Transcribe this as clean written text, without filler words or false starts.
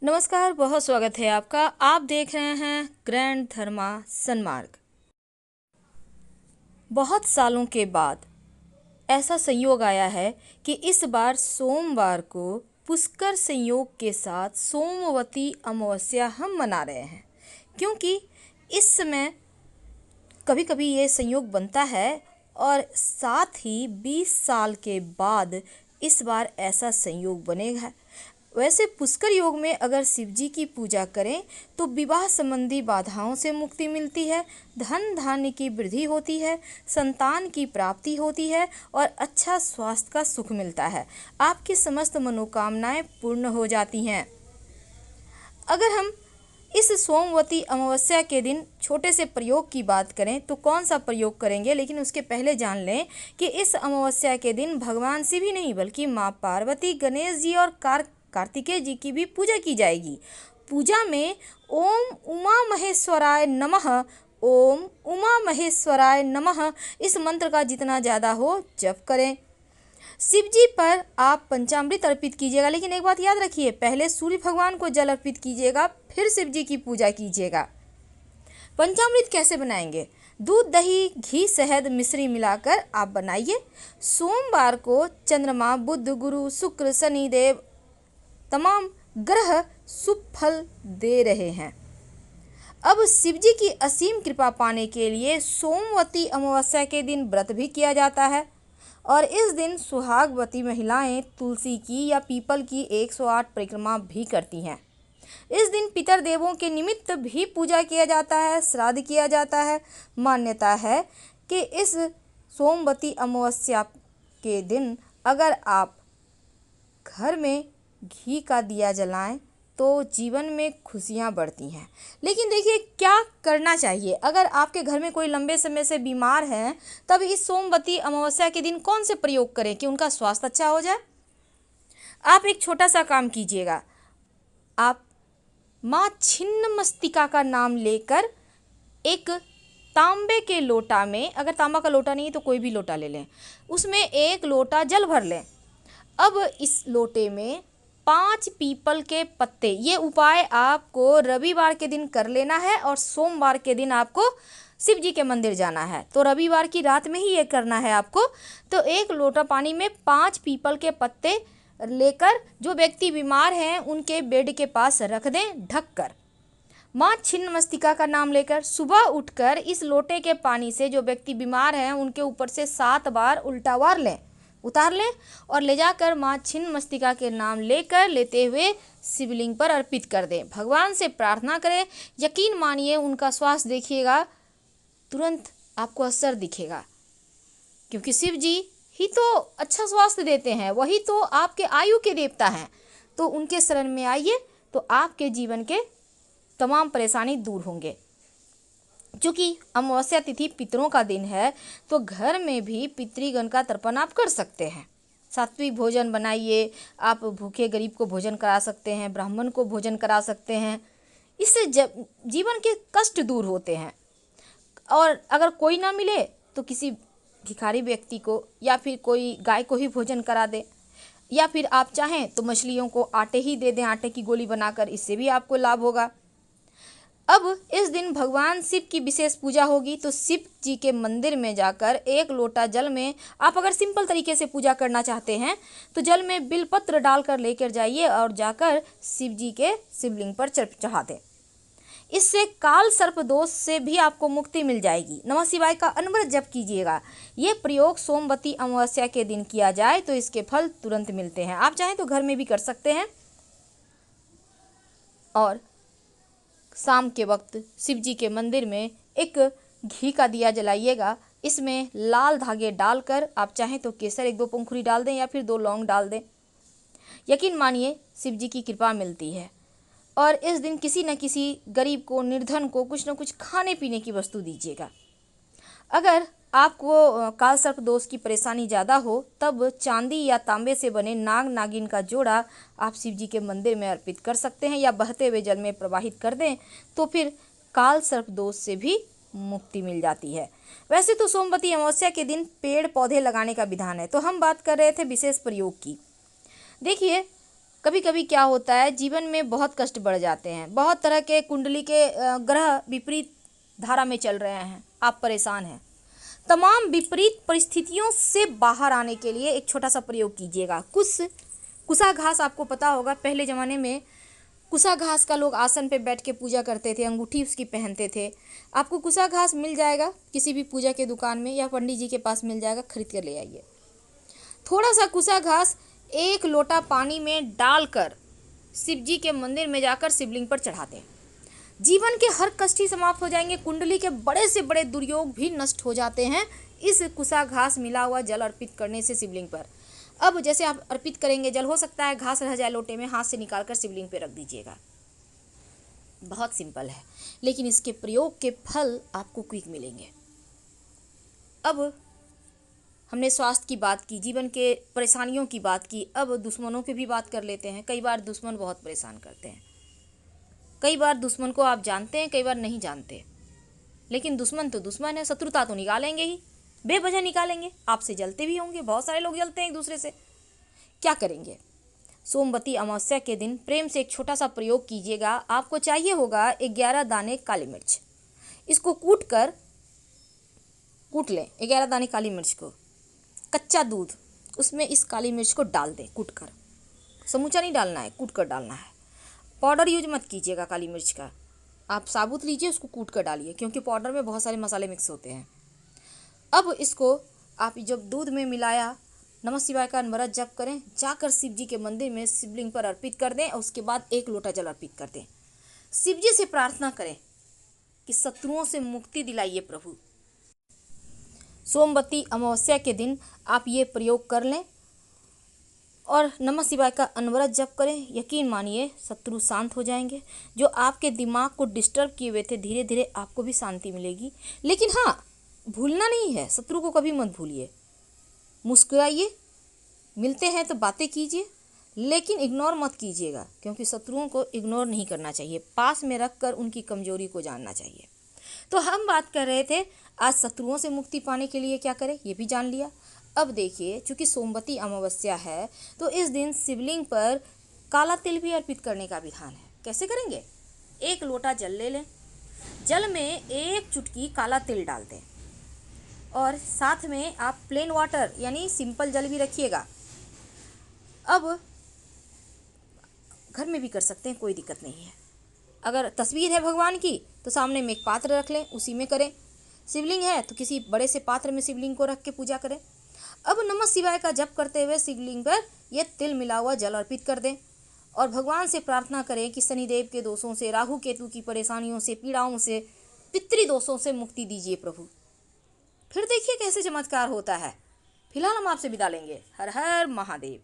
नमस्कार, बहुत स्वागत है आपका। आप देख रहे हैं ग्रैंड धर्मा सन्मार्ग। बहुत सालों के बाद ऐसा संयोग आया है कि इस बार सोमवार को पुष्कर संयोग के साथ सोमवती अमावस्या हम मना रहे हैं, क्योंकि इस समय कभी कभी ये संयोग बनता है और साथ ही 20 साल के बाद इस बार ऐसा संयोग बनेगा। वैसे पुष्कर योग में अगर शिव जी की पूजा करें तो विवाह संबंधी बाधाओं से मुक्ति मिलती है, धन धान्य की वृद्धि होती है, संतान की प्राप्ति होती है और अच्छा स्वास्थ्य का सुख मिलता है। आपकी समस्त मनोकामनाएं पूर्ण हो जाती हैं। अगर हम इस सोमवती अमावस्या के दिन छोटे से प्रयोग की बात करें तो कौन सा प्रयोग करेंगे, लेकिन उसके पहले जान लें कि इस अमावस्या के दिन भगवान शिव ही नहीं बल्कि माँ पार्वती, गणेश जी और कार्तिकेय जी की भी पूजा की जाएगी। पूजा में ओम उमा महेश्वराय नमः, ओम उमा महेश्वराय नमः इस मंत्र का जितना ज़्यादा हो जप करें। शिव जी पर आप पंचामृत अर्पित कीजिएगा, लेकिन एक बात याद रखिए, पहले सूर्य भगवान को जल अर्पित कीजिएगा, फिर शिव जी की पूजा कीजिएगा। पंचामृत कैसे बनाएंगे? दूध, दही, घी, शहद, मिश्री मिलाकर आप बनाइए। सोमवार को चंद्रमा, बुध, गुरु, शुक्र, शनि देव तमाम ग्रह शुभ फल दे रहे हैं। अब शिव जी की असीम कृपा पाने के लिए सोमवती अमावस्या के दिन व्रत भी किया जाता है और इस दिन सुहागवती महिलाएं तुलसी की या पीपल की 108 परिक्रमा भी करती हैं। इस दिन पितर देवों के निमित्त भी पूजा किया जाता है, श्राद्ध किया जाता है। मान्यता है कि इस सोमवती अमावस्या के दिन अगर आप घर में घी का दिया जलाएं तो जीवन में खुशियां बढ़ती हैं। लेकिन देखिए क्या करना चाहिए अगर आपके घर में कोई लंबे समय से बीमार है, तब इस सोमवती अमावस्या के दिन कौन से प्रयोग करें कि उनका स्वास्थ्य अच्छा हो जाए। आप एक छोटा सा काम कीजिएगा। आप माँ छिन्नमस्तिका का नाम लेकर एक तांबे के लोटा में, अगर तांबा का लोटा नहीं है तो कोई भी लोटा ले लें, उसमें एक लोटा जल भर लें। अब इस लोटे में 5 पीपल के पत्ते, ये उपाय आपको रविवार के दिन कर लेना है और सोमवार के दिन आपको शिव जी के मंदिर जाना है। तो रविवार की रात में ही ये करना है आपको। तो एक लोटा पानी में 5 पीपल के पत्ते लेकर जो व्यक्ति बीमार हैं उनके बेड के पास रख दें ढककर। माँ छिन्नमस्तिका का नाम लेकर सुबह उठकर इस लोटे के पानी से जो व्यक्ति बीमार हैं उनके ऊपर से 7 बार उल्टा उतार लें और ले जाकर माँ छिन्नमस्तिका के नाम लेते हुए शिवलिंग पर अर्पित कर दें। भगवान से प्रार्थना करें। यकीन मानिए उनका स्वास्थ्य देखिएगा, तुरंत आपको असर दिखेगा, क्योंकि शिव जी ही तो अच्छा स्वास्थ्य देते हैं, वही तो आपके आयु के देवता हैं। तो उनके शरण में आइए तो आपके जीवन के तमाम परेशानी दूर होंगे। चूँकि अमावस्या तिथि पितरों का दिन है तो घर में भी पितृगण का तर्पण आप कर सकते हैं। सात्विक भोजन बनाइए, आप भूखे गरीब को भोजन करा सकते हैं, ब्राह्मण को भोजन करा सकते हैं। इससे जीवन के कष्ट दूर होते हैं। और अगर कोई ना मिले तो किसी भिखारी व्यक्ति को या फिर कोई गाय को ही भोजन करा दे, या फिर आप चाहें तो मछलियों को आटे ही दे दें, आटे की गोली बनाकर, इससे भी आपको लाभ होगा। अब इस दिन भगवान शिव की विशेष पूजा होगी तो शिव जी के मंदिर में जाकर एक लोटा जल में, आप अगर सिंपल तरीके से पूजा करना चाहते हैं तो जल में बिलपत्र डालकर लेकर जाइए और जाकर शिव जी के शिवलिंग पर चढ़ा दें। इससे काल सर्प दोष से भी आपको मुक्ति मिल जाएगी। नमः शिवाय का अनवरत जप कीजिएगा। ये प्रयोग सोमवती अमावस्या के दिन किया जाए तो इसके फल तुरंत मिलते हैं। आप चाहें तो घर में भी कर सकते हैं। और शाम के वक्त शिव जी के मंदिर में एक घी का दिया जलाइएगा। इसमें लाल धागे डालकर आप चाहें तो केसर 1-2 पंखुड़ी डाल दें या फिर 2 लौंग डाल दें। यकीन मानिए शिव जी की कृपा मिलती है। और इस दिन किसी न किसी गरीब को, निर्धन को कुछ न कुछ खाने पीने की वस्तु दीजिएगा। अगर आपको काल सर्प दोष की परेशानी ज़्यादा हो तब चांदी या तांबे से बने नाग नागिन का जोड़ा आप शिव जी के मंदिर में अर्पित कर सकते हैं या बहते हुए जल में प्रवाहित कर दें तो फिर काल सर्प दोष से भी मुक्ति मिल जाती है। वैसे तो सोमवती अमावस्या के दिन पेड़ पौधे लगाने का विधान है, तो हम बात कर रहे थे विशेष प्रयोग की। देखिए कभी कभी क्या होता है, जीवन में बहुत कष्ट बढ़ जाते हैं, बहुत तरह के कुंडली के ग्रह विपरीत धारा में चल रहे हैं, आप परेशान हैं। तमाम विपरीत परिस्थितियों से बाहर आने के लिए एक छोटा सा प्रयोग कीजिएगा। कुसा घास आपको पता होगा, पहले ज़माने में कुसा घास का लोग आसन पे बैठ के पूजा करते थे, अंगूठी उसकी पहनते थे। आपको कुसा घास मिल जाएगा किसी भी पूजा के दुकान में या पंडित जी के पास मिल जाएगा, खरीद कर ले आइए। थोड़ा सा कुसा घास 1 लोटा पानी में डालकर शिव जी के मंदिर में जाकर शिवलिंग पर चढ़ा दें। जीवन के हर कष्ट ही समाप्त हो जाएंगे, कुंडली के बड़े से बड़े दुर्योग भी नष्ट हो जाते हैं इस कुसा घास मिला हुआ जल अर्पित करने से शिवलिंग पर। अब जैसे आप अर्पित करेंगे जल, हो सकता है घास रह जाए लोटे में, हाथ से निकाल कर शिवलिंग पे रख दीजिएगा। बहुत सिंपल है, लेकिन इसके प्रयोग के फल आपको क्विक मिलेंगे। अब हमने स्वास्थ्य की बात की, जीवन के परेशानियों की बात की, अब दुश्मनों की भी बात कर लेते हैं। कई बार दुश्मन बहुत परेशान करते हैं। कई बार दुश्मन को आप जानते हैं, कई बार नहीं जानते, लेकिन दुश्मन तो दुश्मन है, शत्रुता तो निकालेंगे ही, बेवजह निकालेंगे। आपसे जलते भी होंगे, बहुत सारे लोग जलते हैं एक दूसरे से। क्या करेंगे? सोमवती अमावस्या के दिन प्रेम से एक छोटा सा प्रयोग कीजिएगा। आपको चाहिए होगा 11 दाने काली मिर्च, इसको कूट लें। 11 दाने काली मिर्च को, कच्चा दूध, उसमें इस काली मिर्च को डाल दें कूट कर। समूचा नहीं डालना है, कूट कर डालना है। पाउडर यूज मत कीजिएगा काली मिर्च का, आप साबुत लीजिए, उसको कूट कर डालिए, क्योंकि पाउडर में बहुत सारे मसाले मिक्स होते हैं। अब इसको आप जब दूध में मिलाया, नमः शिवाय का अनवरत जप करें, जाकर शिव जी के मंदिर में शिवलिंग पर अर्पित कर दें और उसके बाद 1 लोटा जल अर्पित कर दें। शिव जी से प्रार्थना करें कि शत्रुओं से मुक्ति दिलाइए प्रभु। सोमवती अमावस्या के दिन आप ये प्रयोग कर लें और नमः शिवाय का अनवरत जप करें। यकीन मानिए शत्रु शांत हो जाएंगे। जो आपके दिमाग को डिस्टर्ब किए हुए थे, धीरे धीरे आपको भी शांति मिलेगी। लेकिन हाँ, भूलना नहीं है, शत्रु को कभी मत भूलिए। मुस्कुराइए, मिलते हैं तो बातें कीजिए, लेकिन इग्नोर मत कीजिएगा, क्योंकि शत्रुओं को इग्नोर नहीं करना चाहिए, पास में रख कर उनकी कमजोरी को जानना चाहिए। तो हम बात कर रहे थे आज शत्रुओं से मुक्ति पाने के लिए क्या करें, ये भी जान लिया। अब देखिए, चूँकि सोमवती अमावस्या है तो इस दिन शिवलिंग पर काला तिल भी अर्पित करने का विधान है। कैसे करेंगे? 1 लोटा जल ले लें, जल में 1 चुटकी काला तिल डाल दें और साथ में आप प्लेन वाटर यानी सिंपल जल भी रखिएगा। अब घर में भी कर सकते हैं, कोई दिक्कत नहीं है। अगर तस्वीर है भगवान की तो सामने में एक पात्र रख लें, उसी में करें। शिवलिंग है तो किसी बड़े से पात्र में शिवलिंग को रख के पूजा करें। अब नमः शिवाय का जप करते हुए शिवलिंग पर यह तिल मिला हुआ जल अर्पित कर दें और भगवान से प्रार्थना करें कि शनिदेव के दोषों से, राहु केतु की परेशानियों से, पीड़ाओं से, पितृदोषों से मुक्ति दीजिए प्रभु। फिर देखिए कैसे चमत्कार होता है। फिलहाल हम आपसे विदा लेंगे। हर हर महादेव।